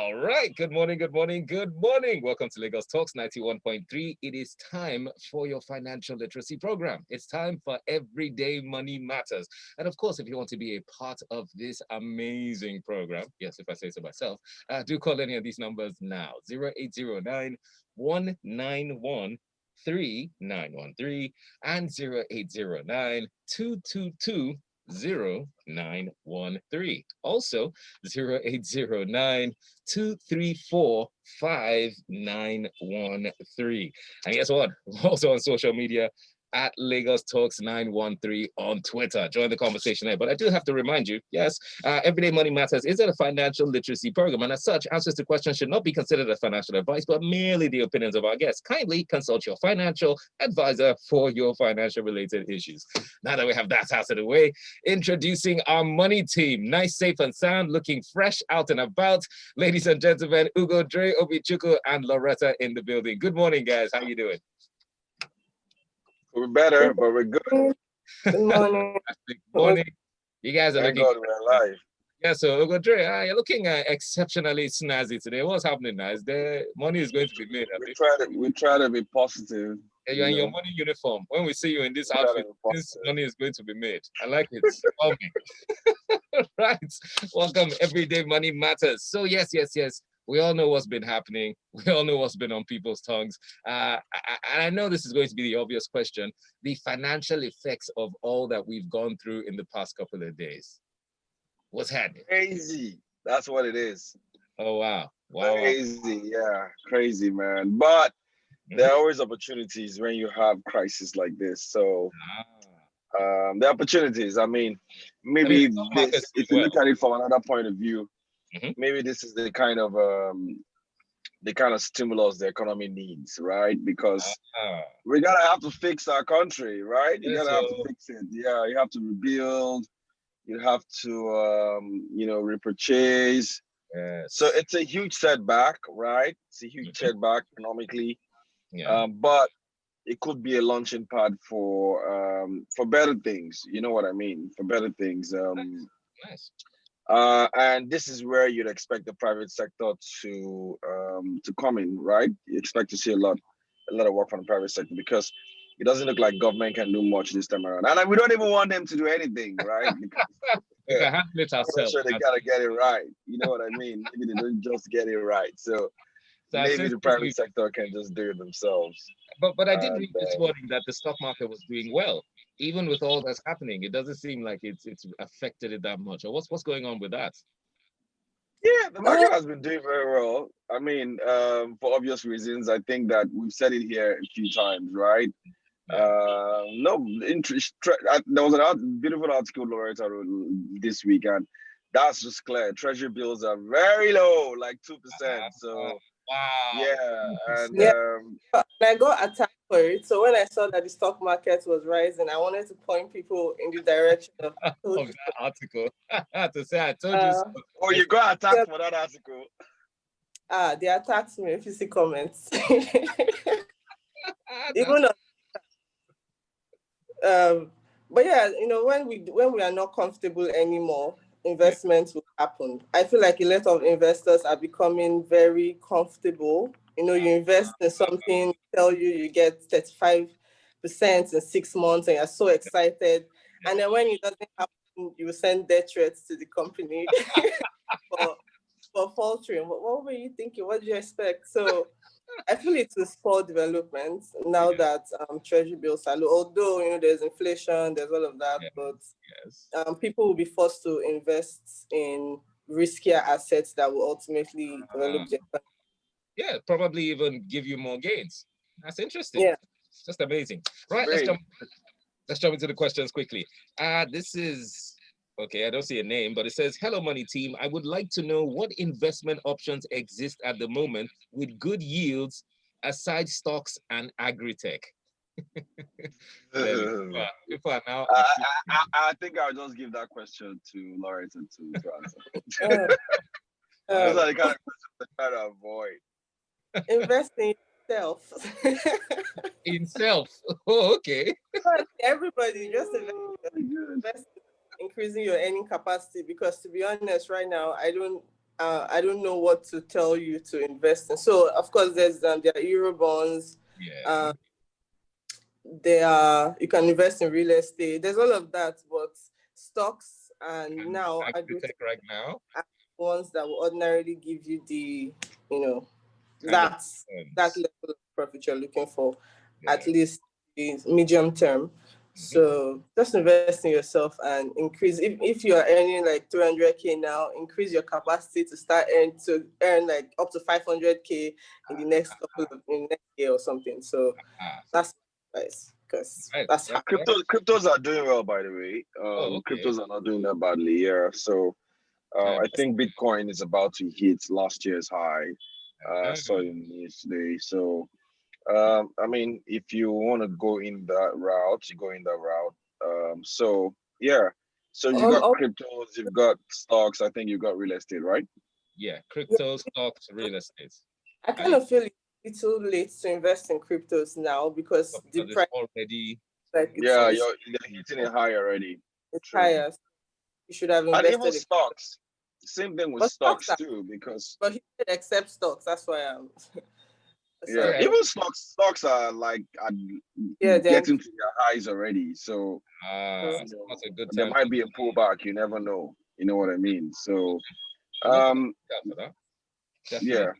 All right. Good morning. Good morning. Good morning. Welcome to Lagos Talks 91.3. It is time for your financial literacy program. It's time for Everyday Money Matters. And of course, if you want to be a part of this amazing program, yes, if I say so myself, do call any of these numbers now. 0809 191 3913 and 0809 222 0913. Also, 0809 234 5913. And guess what? We're also on social media at Lagos Talks 913 on Twitter. Join the conversation there. But I do have to remind you, yes, Everyday Money Matters is a financial literacy program. And as such, answers to questions should not be considered as financial advice, but merely the opinions of our guests. Kindly consult your financial advisor for your financial related issues. Now that we have that out of the way, introducing our money team. Nice, safe, and sound, looking fresh out and about. Ladies and gentlemen, Ugodre, Obichuku, and Loretta in the building. Good morning, guys. How you doing? We're better, but we're good. Good morning. Good morning. You guys are Thank looking. God we're alive. Yeah, so Ugodre, you're looking exceptionally snazzy today. What's happening now? Is the money is going to be made? We try to be positive. Yeah, you're in your money uniform. When we see you in this outfit, this money is going to be made. I like it. Right. Welcome. Everyday Money Matters. So yes. We all know what's been happening. We all know what's been on people's tongues. And I know this is going to be the obvious question, the financial effects of all that we've gone through in the past couple of days. What's happening? Crazy. That's what it is. Oh, wow. Crazy. Yeah, crazy, man. But there are always opportunities when you have crises like this. So the opportunities, I mean, maybe this, if you look at it from another point of view, maybe this is the kind of stimulus the economy needs, right? Because we gotta have to fix our country, right? You gotta have to fix it. Yeah, you have to rebuild. You have to, repurchase. Yes. So it's a huge setback, right? It's a huge setback economically. Yeah. But it could be a launching pad for better things. You know what I mean? For better things. Nice. And this is where you'd expect the private sector to come in, right? You expect to see a lot of work from the private sector because it doesn't look like government can do much this time around. And we don't even want them to do anything, right? Because we can handle it ourselves. Sure, they gotta get it right. You know what I mean? Maybe they don't just get it right. So maybe the private sector can just do it themselves. But I did read this morning that the stock market was doing well. Even with all that's happening, it doesn't seem like it's affected it that much. Or what's going on with that? Yeah, the market has been doing very well. I mean, for obvious reasons, I think that we've said it here a few times, right? No interest. There was a beautiful article Loretta wrote this week, and that's just clear. Treasury bills are very low, like 2%. So. Wow. Yeah, and I got attacked for it. So when I saw that the stock market was rising, I wanted to point people in the direction of that article. To say I told you so. Oh, you got attacked for that article? They attacked me if you see comments. Even but yeah, when we are not comfortable anymore, investments will happen. I feel like a lot of investors are becoming very comfortable. You invest in something, tell you get 35% in 6 months, and you're so excited. And then when it doesn't happen, you send death threats to the company for faltering. What were you thinking? What did you expect? So I feel it will spur development now that treasury bills are low. Although there's inflation, there's all of that, but people will be forced to invest in riskier assets that will ultimately develop their country. Yeah, probably even give you more gains. That's interesting. Yeah, it's just amazing. Right, let's jump into the questions quickly. This is okay. I don't see a name, but it says, "Hello, money team. I would like to know what investment options exist at the moment with good yields aside stocks and agri-tech." People are now. I think I'll just give that question to Loretta to answer. Those are the kind of questions I try to avoid. Invest in yourself. In self. Oh, okay. Everybody just invest in increasing your earning capacity, because to be honest, right now I don't I don't know what to tell you to invest in. So of course there are euro bonds. Yeah. You can invest in real estate. There's all of that, but stocks and now Agri-tech right now are ones that will ordinarily give you the, kind of that level of profit you're looking for, at least in medium term. So just invest in yourself and increase. If you are earning like 200K now, increase your capacity to earn like up to 500K in the next next year or something. So that's nice, because that's how cryptos are doing well, by the way. Cryptos are not doing that badly. Yeah. So I think Bitcoin is about to hit last year's high. Saw it in the news today. So I mean, if you want to go in that route, you go in that route. So yeah. So you got cryptos, you've got stocks. I think you got real estate, right? Yeah, crypto, stocks, real estate. I kind of feel it's too late to invest in cryptos now because the price already. Like you're hitting it high already. It's higher. You should have invested. And even stocks. Same thing with stocks too, because. But he said except stocks. That's why I'm. Yeah, even stocks are like getting to their highs already. So that's a good time. There might be a pullback. You never know. You know what I mean? So yeah.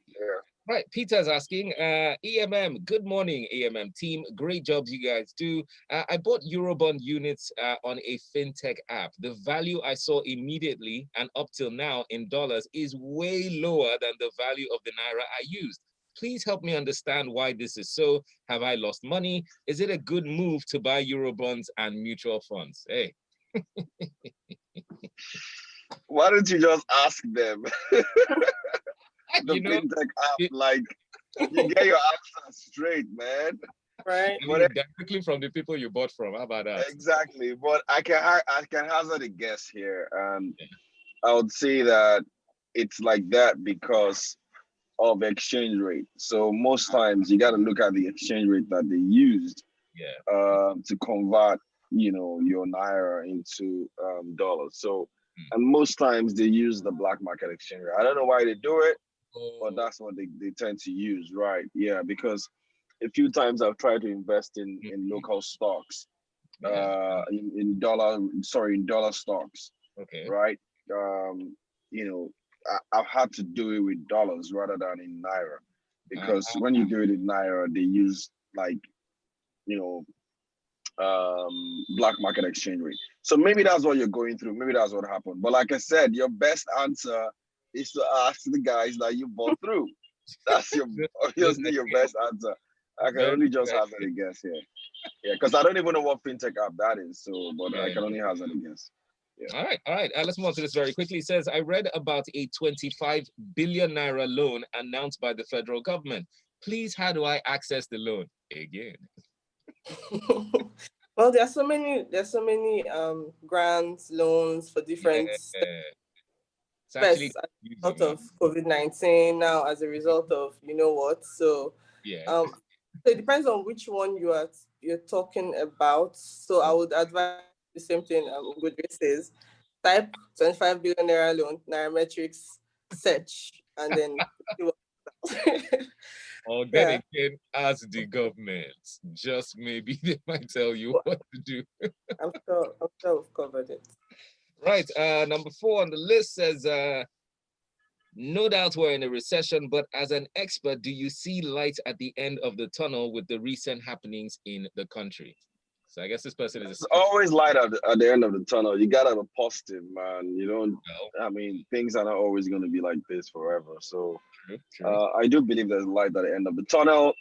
Right, Peter's asking, EMM, good morning, EMM team. Great jobs you guys do. I bought Eurobond units on a fintech app. The value I saw immediately and up till now in dollars is way lower than the value of the Naira I used. Please help me understand why this is so. Have I lost money? Is it a good move to buy Eurobonds and mutual funds? Hey. Why don't you just ask them? The fintech app, like, you get your answer straight, man. Right. Directly from the people you bought from. How about that? Exactly. But I can hazard a guess here. I would say that it's like that because of exchange rate. So most times you got to look at the exchange rate that they used to convert, your Naira into dollars. So, and most times they use the black market exchange rate. I don't know why they do it, but that's what they tend to use, right? Yeah, because a few times I've tried to invest in local stocks, in dollar stocks. Okay. Right. I've had to do it with dollars rather than in Naira, because when you do it in Naira, they use like, black market exchange rate. So maybe that's what you're going through. Maybe that's what happened. But like I said, your best answer is to ask the guys that you bought through. That's obviously your best answer. I can only just hazard a guess here. Yeah, because I don't even know what fintech app that is. So, but I can only hazard a guess. Yeah. All right. Let's move on to this very quickly. It says, I read about a 25 billion Naira loan announced by the federal government. Please, how do I access the loan? Again. Well, there's so many grants, loans for different it's actually out of COVID-19 now as a result of So so it depends on which one you're talking about. So I would advise the same thing Ugodre says. Type 25 billion Naira loan, Nairametrics, search, and then or then again, ask the government. Just maybe they might tell you what to do. I'm sure we've covered it. Right. Number 4 on the list says, no doubt we're in a recession, but as an expert, do you see light at the end of the tunnel with the recent happenings in the country? So I guess this person is... There's always light at the end of the tunnel. You gotta be positive, man. You don't... I mean, things are not always going to be like this forever. So true. I do believe there's light at the end of the tunnel.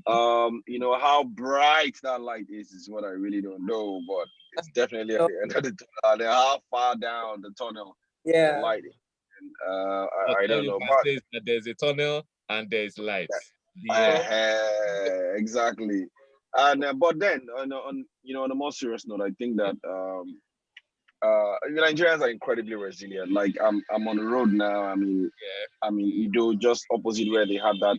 How bright that light is what I really don't know, but it's definitely at the end of the tunnel. And how far down the tunnel the light is. And, I don't know. But that there's a tunnel and there's light. Exactly. And but then on a more serious note, I think that Nigerians are incredibly resilient. Like I'm on the road now. I mean, just opposite where they had that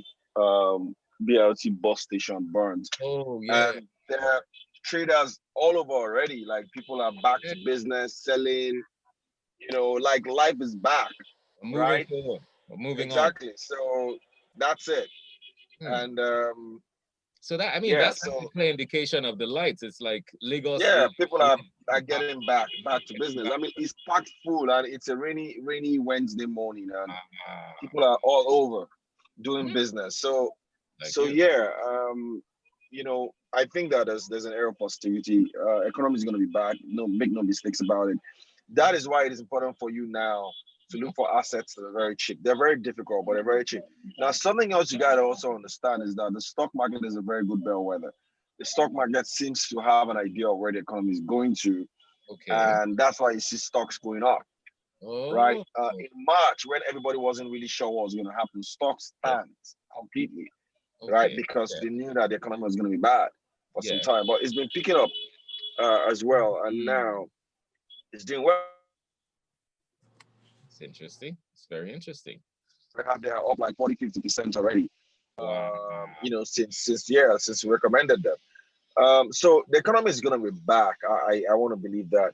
BLT bus station burned. Oh yeah. And there are traders all over already. Like people are back to business, selling. Like life is back. Moving right? forward. Moving on. Exactly. So that's it. Hmm. And So that, I mean, yeah, that's so a clear indication of the lights. It's like Lagos yeah, is people are getting back to business. back. I mean, it's packed full, and it's a rainy Wednesday morning, and Ah, people are all over doing hmm, business. So like so you. yeah, I think that there's an air of positivity. Economy is going to be back. No, make no mistakes about it. That is why it is important for you now to look for assets that are very cheap. They're very difficult, but they're very cheap. Now, something else you got to also understand is that the stock market is a very good bellwether. The stock market seems to have an idea of where the economy is going to, Okay. and that's why you see stocks going up, right? Oh, In March, when everybody wasn't really sure what was going to happen, stocks yeah. tanked completely, right? Okay. Because Yeah. they knew that the economy was going to be bad for some Yeah. time, but it's been picking up as well, and Mm. now it's doing well. It's interesting. It's very interesting. They're up like 40-50% already. Wow. Since we recommended them. So the economy is going to be back. I want to believe that,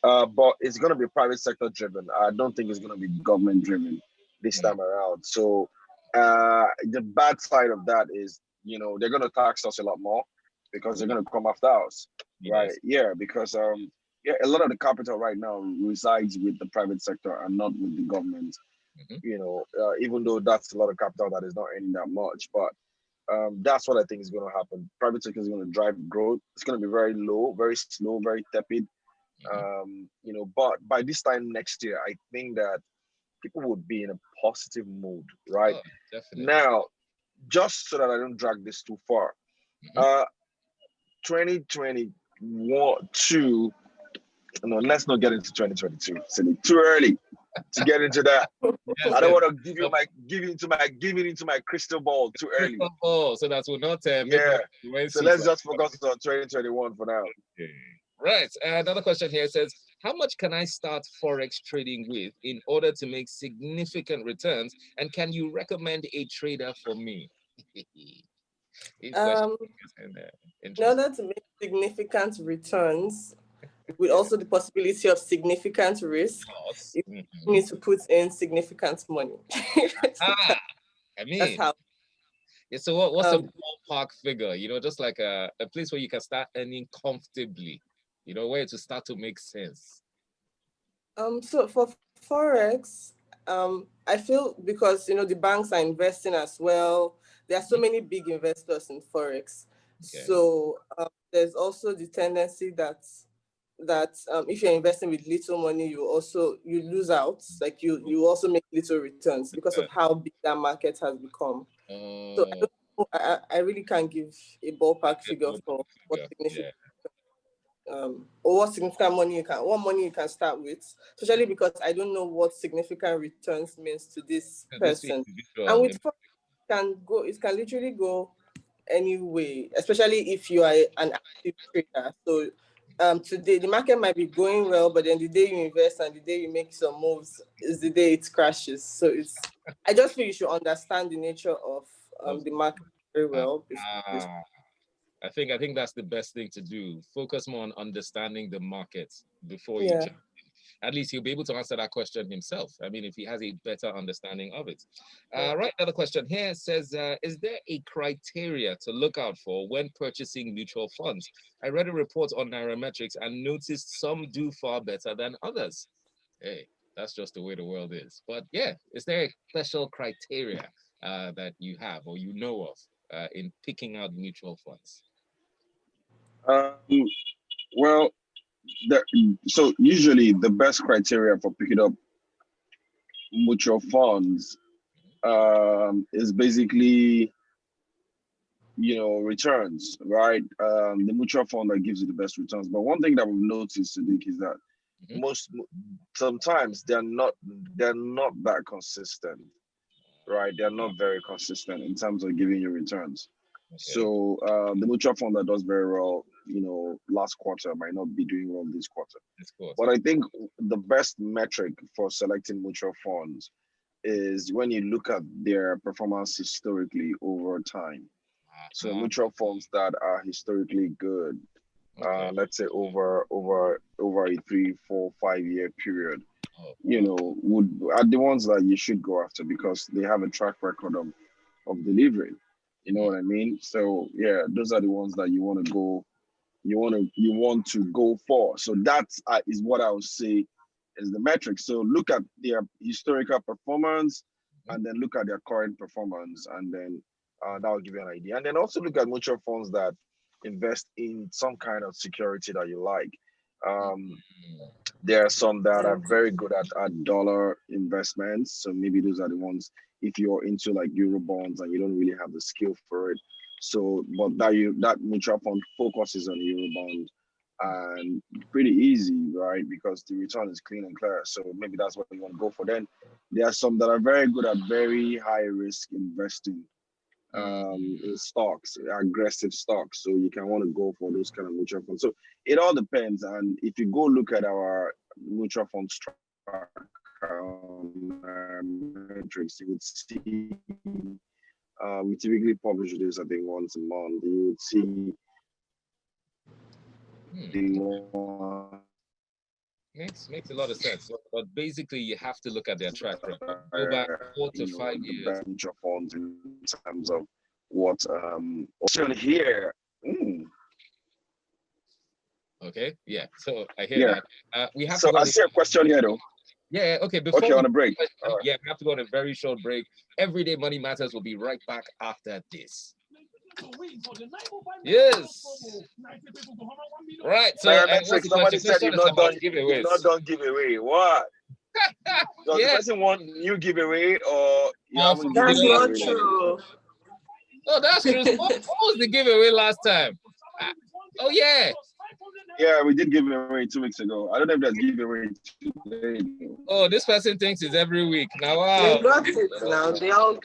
but it's going to be private sector driven. I don't think it's going to be government driven this Mm. time around. So the bad side of that is, they're going to tax us a lot more because they're going to come after us, right? Yes. Yeah, because yeah, a lot of the capital right now resides with the private sector and not with the government. Hmm. Even though that's a lot of capital that is not earning that much, but that's what I think is going to happen. Private sector is going to drive growth. It's going to be very low, very slow, very tepid. Hmm. But by this time next year, I think that people would be in a positive mood, right? Oh, definitely. Now, just so that I don't drag this too far, Hmm. uh, 2021, two, no, let's not get into 2022. Silly, too early to get into that. Yes, I don't yes. want to give it into my crystal ball too early. Crystal ball, so that will not make Yeah. us went So so let's far. just focus on 2021 for now. Okay. Right. Another question here says, how much can I start Forex trading with in order to make significant returns? And can you recommend a trader for me? These questions Um, are kind of in interesting. order to make significant returns, with also the possibility of significant risk, Yes. you Mhm. need to put in significant money. Ah, I That's mean, how. yeah, so what's a Um, ballpark figure? Just like a place where you can start earning comfortably, where to start to make sense. so for Forex, I feel because the banks are investing as well. There are so Mhm. many big investors in Forex. Okay. So there's also the tendency that if you're investing with little money, you lose out. Like you also make little returns because Uh, of how big that market has become. So I uh, don't know, I really can't give a ballpark figure for what figure. significant Yeah. or what money you can start with, especially because I don't know what significant returns means to this This person. And individual. with Forex, it can literally go anyway, especially if you are an active trader. So today the market might be going well, but then the day you invest and the day you make some moves is the day it crashes. So I just feel you should understand the nature of Of, the market very uh, well before you. uh, I think that's the best thing to do. Focus more on understanding the market before you Yeah. jump. At least he'll be able to answer that question himself. I mean, if he has a better understanding of it. Right, another question here says, is there a criteria to look out for when purchasing mutual funds? I read a report on Nairametrics and noticed some do far better than others. Hey, that's just the way the world is. But yeah, is there a special criteria that you have or you know of in picking out mutual funds? Um, well, the, so usually the best criteria for picking up mutual funds is basically returns, right? The mutual fund that gives you the best returns. But one thing that we've noticed, Sadiq, is that Mhm. most sometimes they're not that consistent, right? They're not very consistent in terms of giving you returns. Okay, So the mutual fund that does very well, last quarter might not be doing well this quarter. this quarter. But I think the best metric for selecting mutual funds is when you look at their performance historically over time. So Uh-huh. mutual funds that are historically good, Okay. Let's say over a 3, 4, 5 year period, Oh, would are the ones that you should go after because they have a track record of delivering. You know what I mean? So yeah, those are the ones that you want to go, you want to go for. So that is what I would say is the metric. So look at their historical performance, and then look at their current performance, and then that will give you an idea. And then also look at mutual funds that invest in some kind of security that you like. Um, there are some that are very good at dollar investments. So maybe those are the ones if you're into like euro bonds and you don't really have the skill for it. So, but that mutual fund focuses on euro bond and pretty easy, right? Because the return is clean and clear. So maybe that's what you want to go for. Then there are some that are very good at very high risk investing in stocks, aggressive stocks. So you can want to go for those kind of mutual funds. So it all depends. And if you go look at our mutual fund structure metrics, you would see we typically publish this, I think, once a month. You would see the one makes a lot of sense. But basically, you have to look at their track record. Go back 4 to 5 the years. best mutual funds in terms of what option here. Okay, yeah. So I hear that. We have to So go. I see a question here though. Yeah, okay. Before Okay, on a break. Yeah, we have to go on a very short break. Everyday Money Matters will be right back after this. Yes. Right. So somebody said you've not done giveaway. What? Does Yeah. the person want new giveaway or you haven't given That's away not last true. Oh, that's true. What was the giveaway last time? Oh yeah. Yeah, we did give away 2 weeks ago. I don't know if there's giveaway today. Oh, this person thinks it's every week. Now, wow. They got it now. They all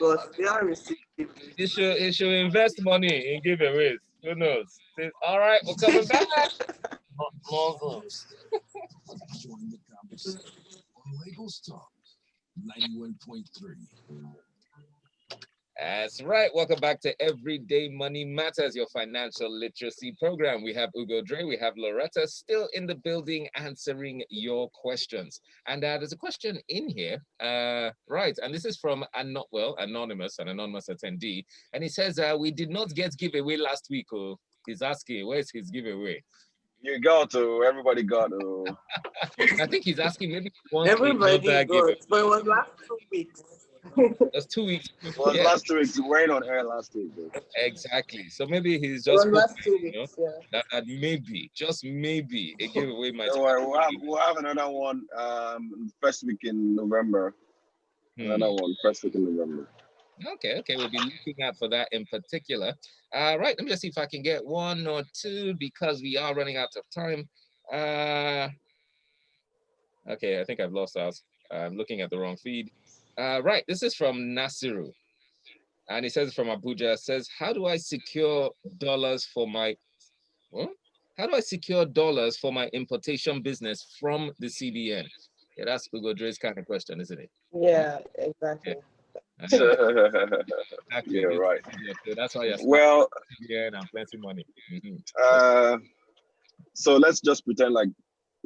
received it. He should invest money in giveaways. Who knows? All right, we're coming back. Join the conversation on Lagos Talk 91.3. That's right. Welcome back to Everyday Money Matters, your financial literacy program. We have Ugodre, we have Loretta still in the building answering your questions. And there's a question in here, right? And this is from anonymous, an anonymous attendee. And he says, we did not get giveaway last week. Oh, he's asking, where's his giveaway? You got to, everybody got to. I think he's asking maybe everybody got, but it was last 2 weeks. That's 2 weeks. It was last 2 weeks. We went on air last week. Though. Exactly. So maybe he's just last 2 weeks, that maybe, just maybe, a giveaway might. We'll have another one first week in November. Another one first week in November. Okay, we'll be looking out for that in particular. Right, let me just see if I can get one or two because we are running out of time. Okay, I think I've lost out. I'm looking at the wrong feed. Right, this is from Nasiru. And he says from Abuja, says, how do I secure dollars for my importation business from the CBN? Yeah, that's Ugodre's kind of question, isn't it? Yeah, exactly. Exactly. You're right. So that's why you're CBN and plenty money. So let's just pretend like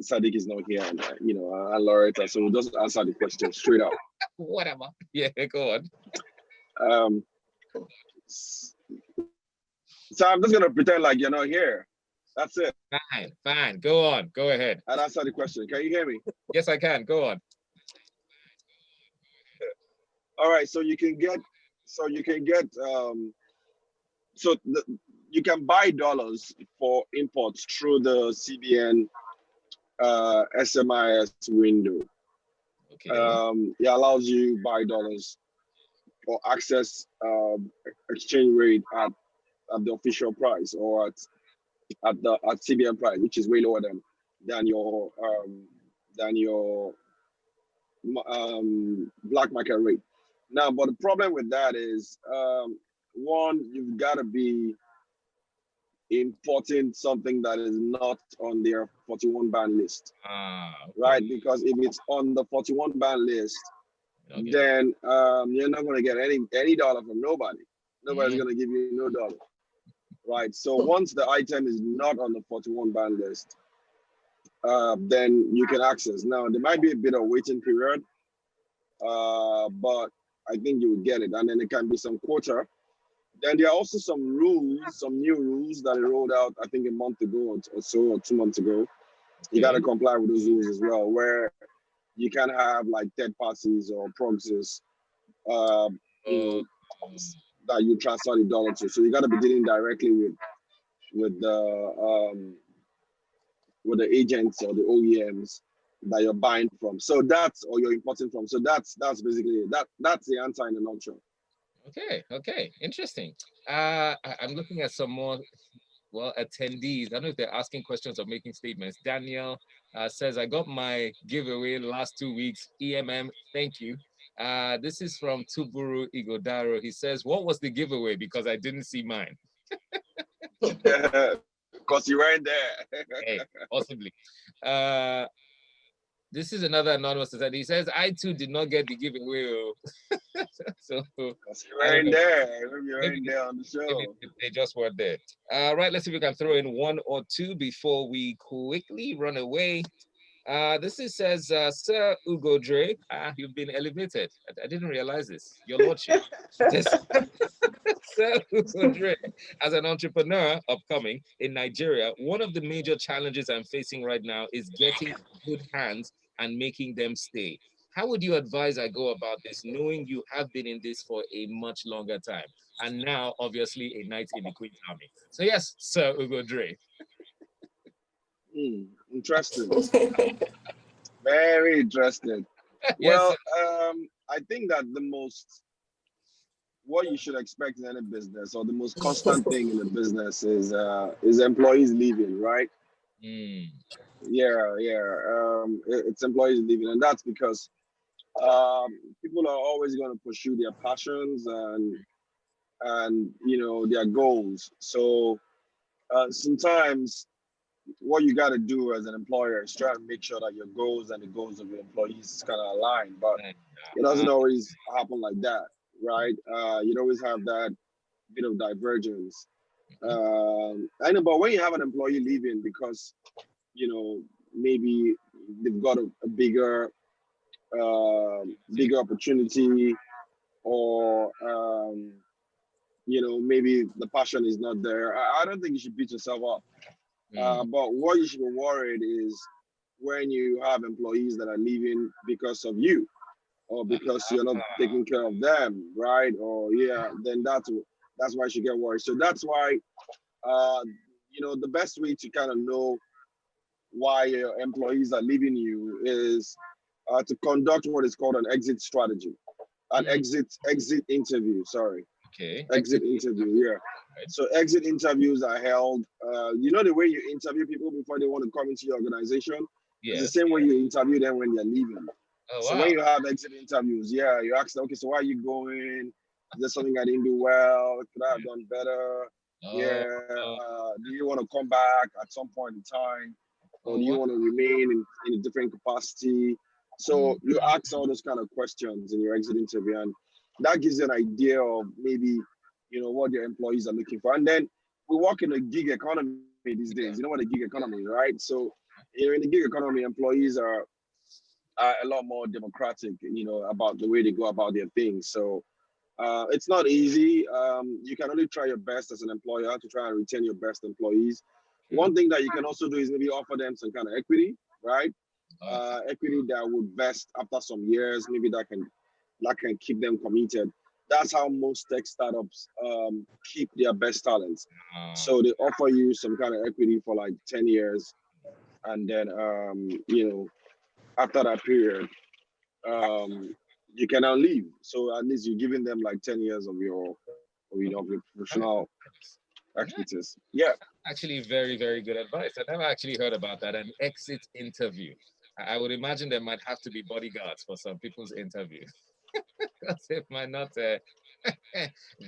Sadiq is not here and and Loretta, so we'll just answer the question straight up. Whatever. Yeah, go on. So I'm just gonna pretend like you're not here. That's it. Fine. Go on. Go ahead. I'll answer the question. Can you hear me? Yes, I can. Go on. All right. You can buy dollars for imports through the CBN SMIS window. Okay. It allows you buy dollars or access exchange rate at the official price or at CBN price, which is way lower than your black market rate. Now, but the problem with that is one, you've got to be importing something that is not on their 41 ban list, right? Because if it's on the 41 ban list, then you're not going to get any dollar from nobody. Nobody's going to give you no dollar. right? So once the item is not on the 41 band list, then you can access. Now there might be a bit of waiting period, but I think you will get it, and then it can be some quota. Then there are also some rules, some new rules that they rolled out, I think a month ago or so, or 2 months ago. You got to comply with those rules as well, where you can have like third parties or proxies, you know, that you transfer the dollar to. So you got to be dealing directly with the agents or the OEMs that you're buying from. So that's, or you're importing from. So that's basically it. That's the answer in a nutshell. Okay, interesting. I'm looking at some more attendees. I don't know if they're asking questions or making statements. Daniel says, I got my giveaway last 2 weeks. EMM, thank you. This is from Tuburu Igodaro. He says, what was the giveaway? Because I didn't see mine. Because you weren't there. Hey, possibly. This is another anonymous that he says, I too did not get the giveaway. So because you weren't there. You weren't there on the show. They just weren't there. Right, let's see if we can throw in one or two before we quickly run away. This says, Sir Ugodre, you've been elevated. I didn't realize this. Your lordship. Sir Ugodre, as an entrepreneur upcoming in Nigeria, one of the major challenges I'm facing right now is getting good hands and making them stay. How would you advise I go about this, knowing you have been in this for a much longer time, and now obviously a knight in the Queen's Army? So yes, Sir Ugodre. Interesting. Very interesting. Yes, well, I think that what you should expect in any business, or the most constant thing in the business, is employees leaving, right? Yeah. It's employees leaving, and that's because people are always going to pursue their passions and their goals. So sometimes what you got to do as an employer is try to make sure that your goals and the goals of your employees is kind of aligned, but it doesn't always happen like that, right? You'd always have that bit of divergence. I know, but when you have an employee leaving because maybe they've got a bigger opportunity, or maybe the passion is not there, I don't think you should beat yourself up. But what you should be worried is when you have employees that are leaving because of you, or because you're not taking care of them, right? Or then that's why you should get worried. So that's why the best way to kind of know why your employees are leaving you is to conduct what is called an exit strategy, an exit interview. Sorry. Okay. Exit interview. Yeah. Right. So exit interviews are held. The way you interview people before they want to come into your organization. Yes. It's the same way you interview them when they're leaving. Oh, so wow. When you have exit interviews, you ask them, okay, so why are you going? Is there something I didn't do well? Could I have done better? Do you want to come back at some point in time? Or do you want to remain in a different capacity? So you ask all those kind of questions in your exit interview, and that gives you an idea of maybe, what your employees are looking for. And then we work in a gig economy these days. You know what a gig economy is, right? So, in the gig economy, employees are a lot more democratic, about the way they go about their things. So it's not easy. You can only try your best as an employer to try and retain your best employees. One thing that you can also do is maybe offer them some kind of equity, right? Equity that would vest after some years. Maybe that can keep them committed. That's how most tech startups keep their best talents. So they offer you some kind of equity for like 10 years. And then, after that period, you can now leave. So at least you're giving them like 10 years of your professional expertise. Yeah. Actually, very, very good advice. I never actually heard about that. An exit interview. I would imagine there might have to be bodyguards for some people's interview. Because it might not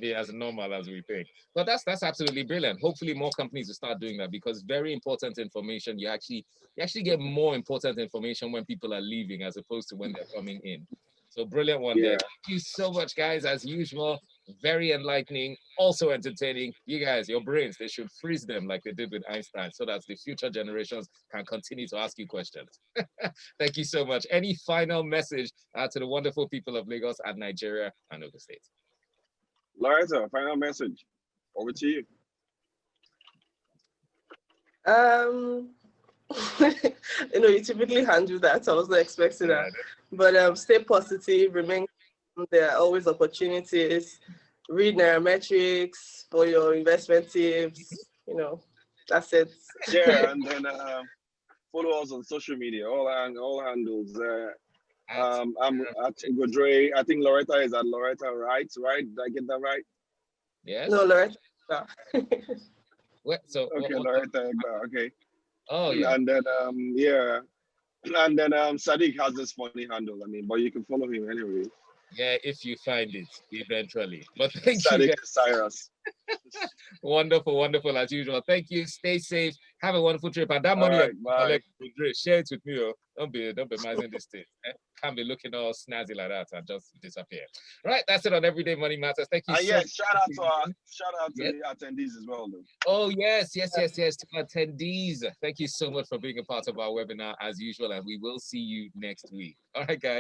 be as normal as we think. But that's absolutely brilliant. Hopefully more companies will start doing that, because very important information, you actually get more important information when people are leaving as opposed to when they're coming in. So brilliant one there. Thank you so much, guys. As usual, very enlightening, also entertaining. You guys, your brains, they should freeze them like they did with Einstein so that the future generations can continue to ask you questions. Thank you so much. Any final message to the wonderful people of Lagos and Nigeria and Ogun State? Loretta, final message. Over to you. You typically handle that. I was not expecting that. But stay positive, remain. There are always opportunities. Read Nairametrics for your investment tips. That's it. Yeah, and then follow us on social media, all handles. I'm at Ugodre. I think Loretta is at Loretta, right? Did I get that right? Yes. No, Loretta. Okay, Loretta. Okay. Oh yeah. And then yeah, and then Sadiq has this funny handle. I mean, but you can follow him anyway. Yeah, if you find it eventually. But thank Sadiq you. Cyrus. Wonderful as usual. Thank you. Stay safe. Have a wonderful trip. And that money, bye. share it with me. Oh. Don't be missing this thing. Can't be looking all snazzy like that and just disappear. Right, that's it on Everyday Money Matters. Thank you so much. Shout out to the attendees as well, though. Oh yes, to attendees. Thank you so much for being a part of our webinar as usual, and we will see you next week. All right, guys.